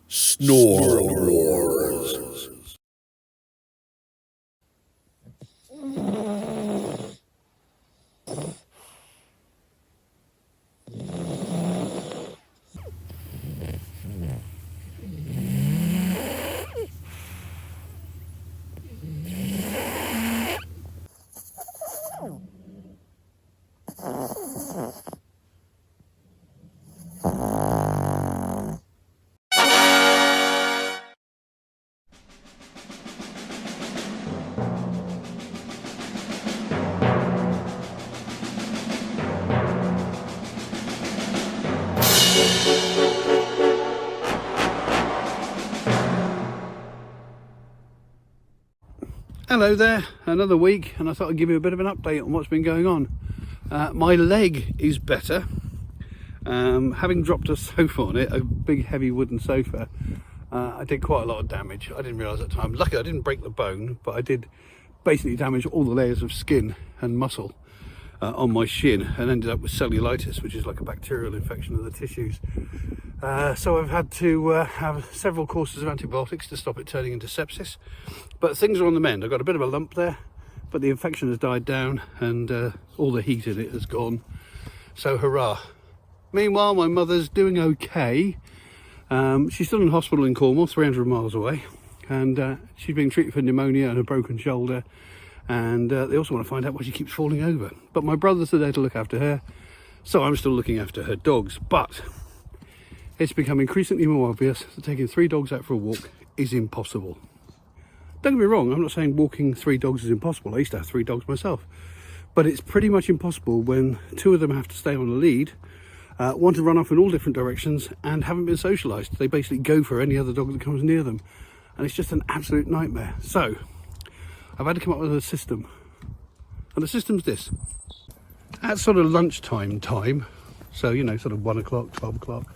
Snore Wars. Hello there, another week, and I thought I'd give you a bit of an update on what's been going on. My leg is better. Having dropped a sofa on it, a big heavy wooden sofa, I did quite a lot of damage. I didn't realise at the time. Luckily I didn't break the bone, but I did basically damage all the layers of skin and muscle on my shin, and ended up with cellulitis, which is like a bacterial infection of the tissues. So I've had to have several courses of antibiotics to stop it turning into sepsis, but things are on the mend. I've got a bit of a lump there, but the infection has died down and all the heat in it has gone, so hurrah. Meanwhile, my mother's doing okay. She's still in hospital in Cornwall, 300 miles away, and she's being treated for pneumonia and a broken shoulder, and they also want to find out why she keeps falling over. But my brothers are there to look after her, so I'm still looking after her dogs. But it's become increasingly more obvious that taking 3 dogs out for a walk is impossible. Don't get me wrong, I'm not saying walking 3 dogs is impossible. I used to have 3 dogs myself. But it's pretty much impossible when 2 of them have to stay on the lead, want to run off in all different directions, and haven't been socialised. They basically go for any other dog that comes near them. And it's just an absolute nightmare. So I've had to come up with a system. And the system's this. At sort of lunchtime time, so you know, sort of 1 o'clock, 12 o'clock,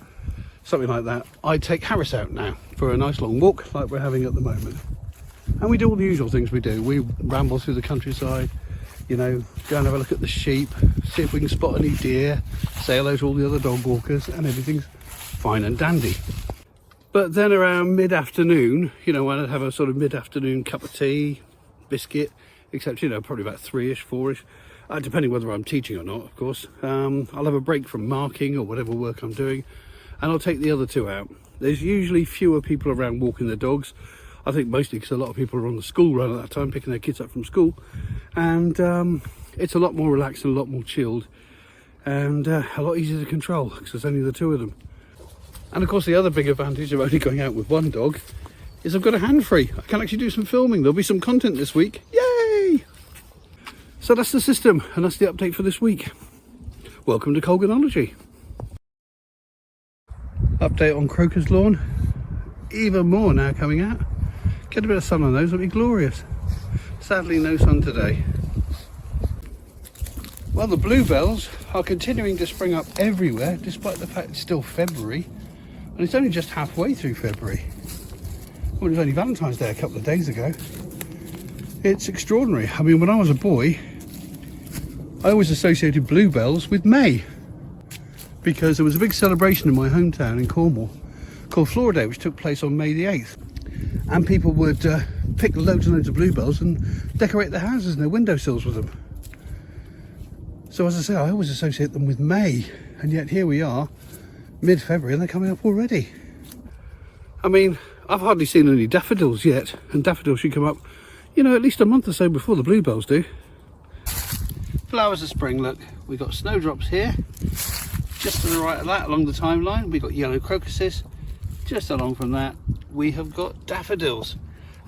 something like that, I take Harris out now for a nice long walk like we're having at the moment. And we do all the usual things we do. We ramble through the countryside, you know, go and have a look at the sheep, see if we can spot any deer, say hello to all the other dog walkers, and everything's fine and dandy. But then around mid-afternoon, you know, when I'd have a sort of mid-afternoon cup of tea, biscuit, except, you know, probably about 3ish, 4ish, depending whether I'm teaching or not, of course. I'll have a break from marking or whatever work I'm doing, and I'll take the other 2 out. There's usually fewer people around walking their dogs. I think mostly because a lot of people are on the school run at that time, picking their kids up from school, and it's a lot more relaxed and a lot more chilled, and a lot easier to control because there's only the 2 of them. And of course the other big advantage of only going out with 1 dog is I've got a hand free. I can actually do some filming. There'll be some content this week. Yay! So that's the system, and that's the update for this week. Welcome to Colganology. Update on Crocus lawn. Even more now coming out. Get a bit of sun on those, it'll be glorious. Sadly no sun today. Well, the bluebells are continuing to spring up everywhere, despite the fact it's still February, and it's only just halfway through February. Well, it was only Valentine's Day a couple of days ago. It's extraordinary. I mean, when I was a boy, I always associated bluebells with May, because there was a big celebration in my hometown in Cornwall called Flower Day, which took place on May the 8th. And people would pick loads and loads of bluebells and decorate their houses and their windowsills with them. So as I say, I always associate them with May, and yet here we are, mid-February, and they're coming up already. I mean, I've hardly seen any daffodils yet, and daffodils should come up, you know, at least a month or so before the bluebells do. Flowers of spring, look, we've got snowdrops here, just to the right of that along the timeline. We've got yellow crocuses. Just along from that we have got daffodils,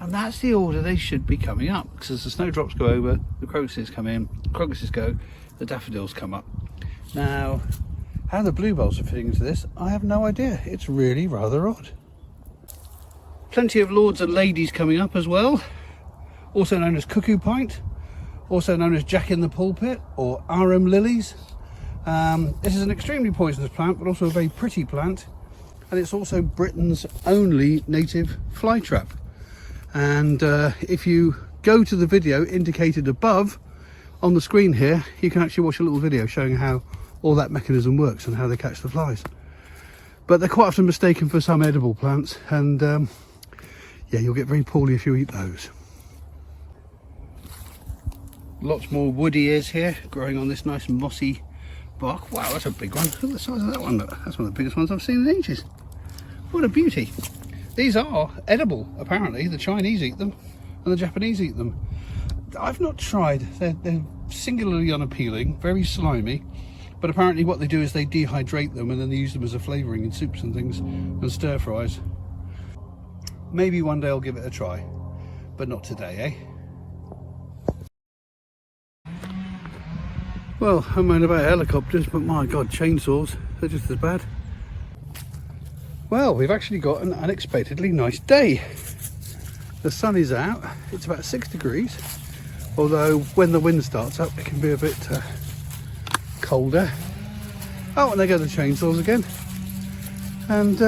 and that's the order they should be coming up, because as the snowdrops go over, the crocuses come in, crocuses go, the daffodils come up. Now, how the bluebells are fitting into this, I have no idea. It's really rather odd. Plenty of lords and ladies coming up as well, also known as cuckoo pint, also known as jack in the pulpit or arum lilies. This is an extremely poisonous plant, but also a very pretty plant, and it's also Britain's only native flytrap. And if you go to the video indicated above on the screen here, you can actually watch a little video showing how all that mechanism works and how they catch the flies. but they're quite often mistaken for some edible plants, and yeah, you'll get very poorly if you eat those. Lots more woody ears here, growing on this nice mossy bark. Wow, that's a big one. Look at the size of that one. Look, that's one of the biggest ones I've seen in ages. What a beauty. These are edible, apparently. The Chinese eat them and the Japanese eat them. I've not tried. They're singularly unappealing, very slimy, but apparently what they do is they dehydrate them and then they use them as a flavouring in soups and things and stir fries. Maybe one day I'll give it a try, but not today, eh? Well, I moan about helicopters, but my god, chainsaws, they're just as bad. Well, we've actually got an unexpectedly nice day. The sun is out, it's about 6 degrees, although when the wind starts up it can be a bit colder. Oh, and there go the chainsaws again. And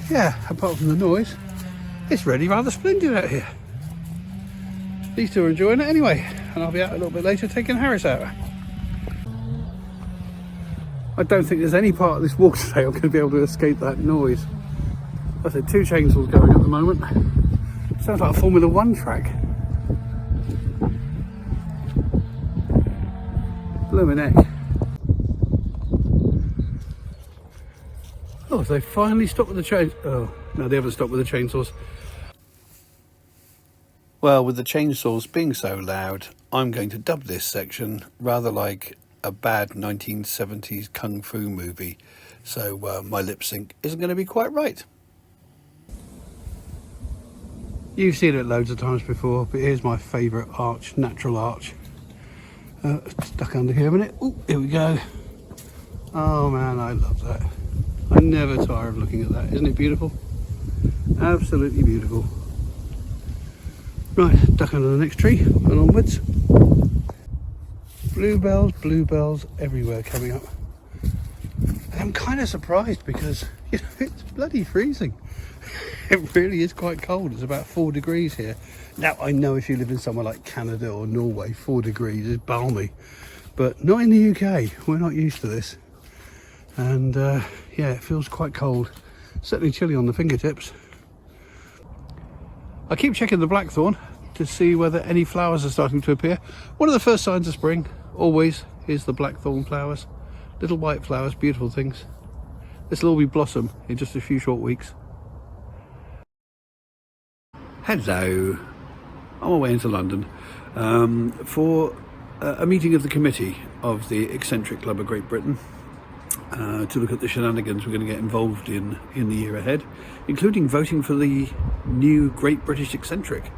yeah, apart from the noise, it's really rather splendid out here. These two are enjoying it anyway, and I'll be out a little bit later taking Harris out. I don't think there's any part of this walk today I'm going to be able to escape that noise. I said 2 chainsaws going at the moment. Sounds like a Formula 1 track. Blooming heck. Oh, they finally stopped with the chain. Oh, no, they haven't stopped with the chainsaws. Well, with the chainsaws being so loud, I'm going to dub this section rather like a bad 1970s kung fu movie, so my lip sync isn't going to be quite right. You've seen it loads of times before, but here's my favourite arch, natural arch. Stuck under here a minute. Ooh, here we go. Oh man, I love that. I never tire of looking at that. Isn't it beautiful? Absolutely beautiful. Right, duck under the next tree and onwards. Bluebells everywhere coming up. And I'm kind of surprised because, you know, it's bloody freezing. It really is quite cold. It's about 4 degrees here. Now, I know if you live in somewhere like Canada or Norway, 4 degrees is balmy. But not in the UK. We're not used to this. And yeah, it feels quite cold. Certainly chilly on the fingertips. I keep checking the blackthorn to see whether any flowers are starting to appear. One of the first signs of spring, always, is the blackthorn flowers. Little white flowers, beautiful things. This will all be blossom in just a few short weeks. Hello. On my way into London for a meeting of the committee of the Eccentric Club of Great Britain to look at the shenanigans we're going to get involved in the year ahead, including voting for the new Great British Eccentric.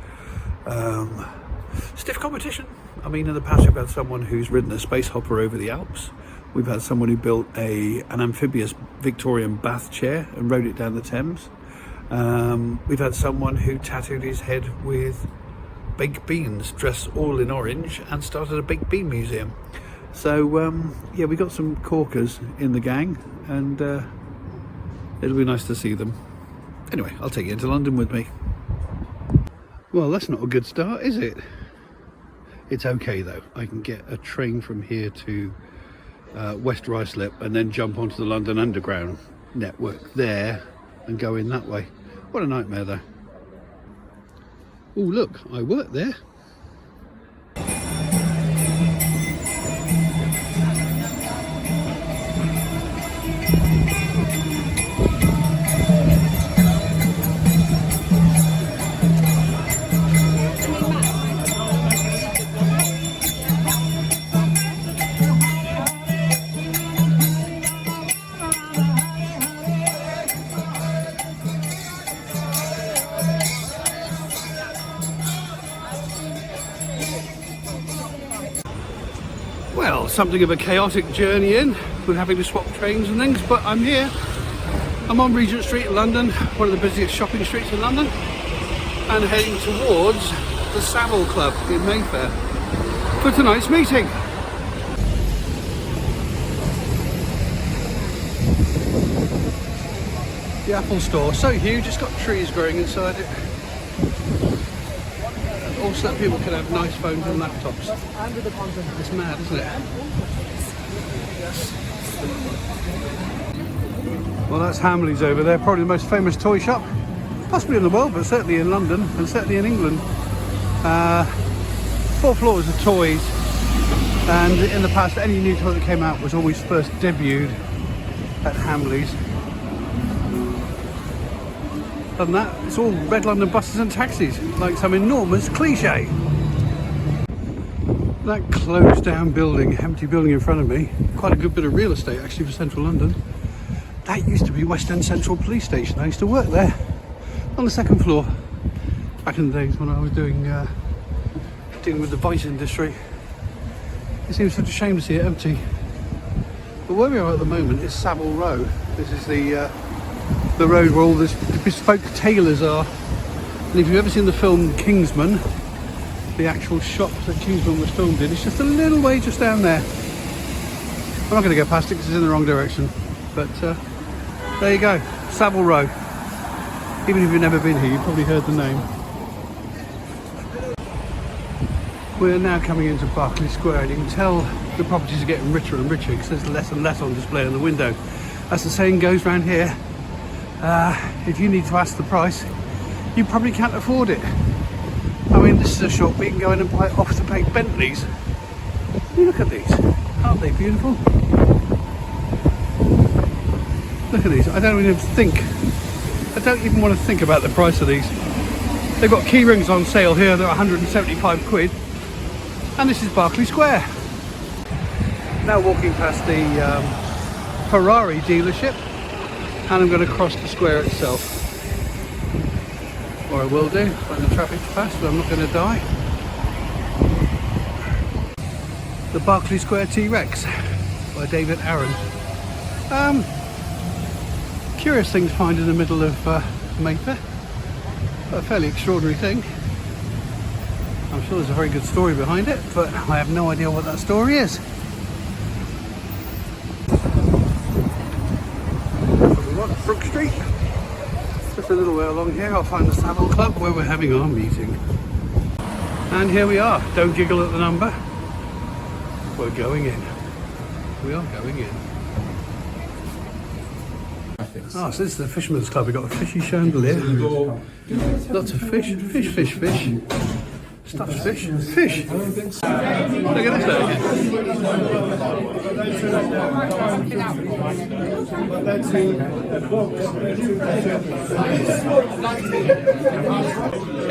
Stiff competition. I mean, in the past we've had someone who's ridden a space hopper over the Alps. We've had someone who built an amphibious Victorian bath chair and rode it down the Thames. We've had someone who tattooed his head with baked beans, dressed all in orange, and started a baked bean museum. So yeah, we got some corkers in the gang, and it'll be nice to see them. Anyway, I'll take you into London with me. Well, that's not a good start, is it? It's okay though. I can get a train from here to West Ruislip and then jump onto the London Underground network there and go in that way. What a nightmare though. Oh look, I work there. Well, something of a chaotic journey in with having to swap trains and things, but I'm here. I'm on Regent Street in London, one of the busiest shopping streets in London, and heading towards the Savile Club in Mayfair for tonight's meeting. The Apple store, so huge, it's got trees growing inside it. Also that people can have nice phones and laptops. It's mad, isn't it? Well, that's Hamley's over there, probably the most famous toy shop, possibly in the world, but certainly in London and certainly in England. 4 floors of toys, and in the past any new toy that came out was always first debuted at Hamley's. Other than that, it's all red London buses and taxis, like some enormous cliche. That closed down building, empty building in front of me, quite a good bit of real estate actually for central London. That used to be West End Central Police Station. I used to work there on the 2nd floor back in the days when I was dealing with the vice industry. It seems such a shame to see it empty. But where we are at the moment is Savile Row. This is the road where all the bespoke tailors are. And if you've ever seen the film Kingsman, the actual shop that Kingsman was filmed in, it's just a little way just down there. I'm not going to go past it because it's in the wrong direction. But there you go, Savile Row. Even if you've never been here, you've probably heard the name. We're now coming into Berkeley Square, and you can tell the properties are getting richer and richer because there's less and less on display in the window. As the saying goes round here, if you need to ask the price, you probably can't afford it. I mean, this is a shop where you can go in and buy off-the-peg Bentleys. Look at these, aren't they beautiful? Look at these. I don't even want to think about the price of these. They've got key rings on sale here, they're 175 quid. And this is Berkeley Square. Now walking past the Ferrari dealership, and I'm going to cross the square itself. Or I will do when the traffic's fast, but I'm not going to die. The Berkeley Square T-Rex by David Aaron. Curious thing to find in the middle of Mayfair. A fairly extraordinary thing. I'm sure there's a very good story behind it, but I have no idea what that story is. Brook Street. Just a little way along here I'll find the Eccentric Club where we're having our meeting. And here we are. Don't giggle at the number. We're going in. We are going in. Oh, so this is the Fisherman's Club. We've got a fishy chandelier. Lots of fish. Fish, fish, fish. Stuffed fish. Fish! Look at this there.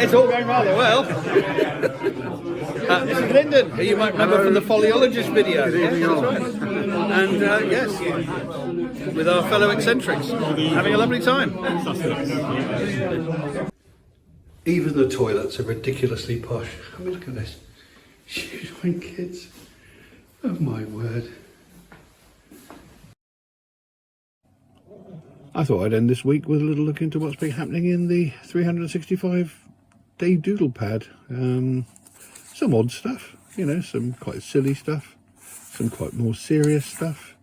It's all going rather well. This is Lyndon, who you might remember from the Foliologist video. Yes, that's right. And yes, with our fellow eccentrics, having a lovely time. Even the toilets are ridiculously posh. I mean, look at this. Shoes on kids. Oh my word. I thought I'd end this week with a little look into what's been happening in the 365-day doodle pad. Some odd stuff, you know, some quite silly stuff, some quite more serious stuff,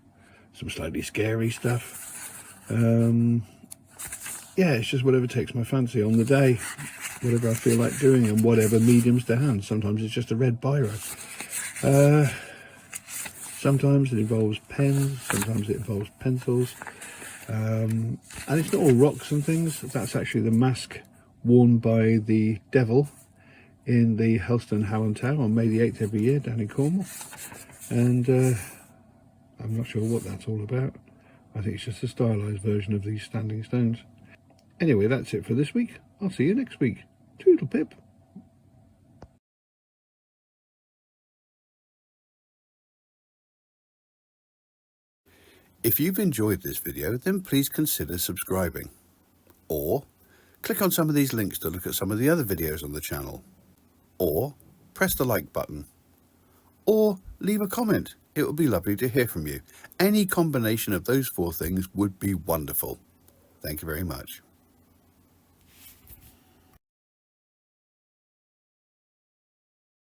some slightly scary stuff. Yeah, it's just whatever takes my fancy on the day, whatever I feel like doing, and whatever medium's to hand. Sometimes it's just a red biro. Sometimes it involves pens, sometimes it involves pencils. And it's not all rocks and things. That's actually the mask worn by the devil in the Helston Hallam Tower on May the 8th every year down in Cornwall. And I'm not sure what that's all about. I think it's just a stylised version of these standing stones. Anyway, that's it for this week. I'll see you next week. Toodle-pip. If you've enjoyed this video, then please consider subscribing. Or click on some of these links to look at some of the other videos on the channel. Or press the like button. Or leave a comment. It would be lovely to hear from you. Any combination of those 4 things would be wonderful. Thank you very much.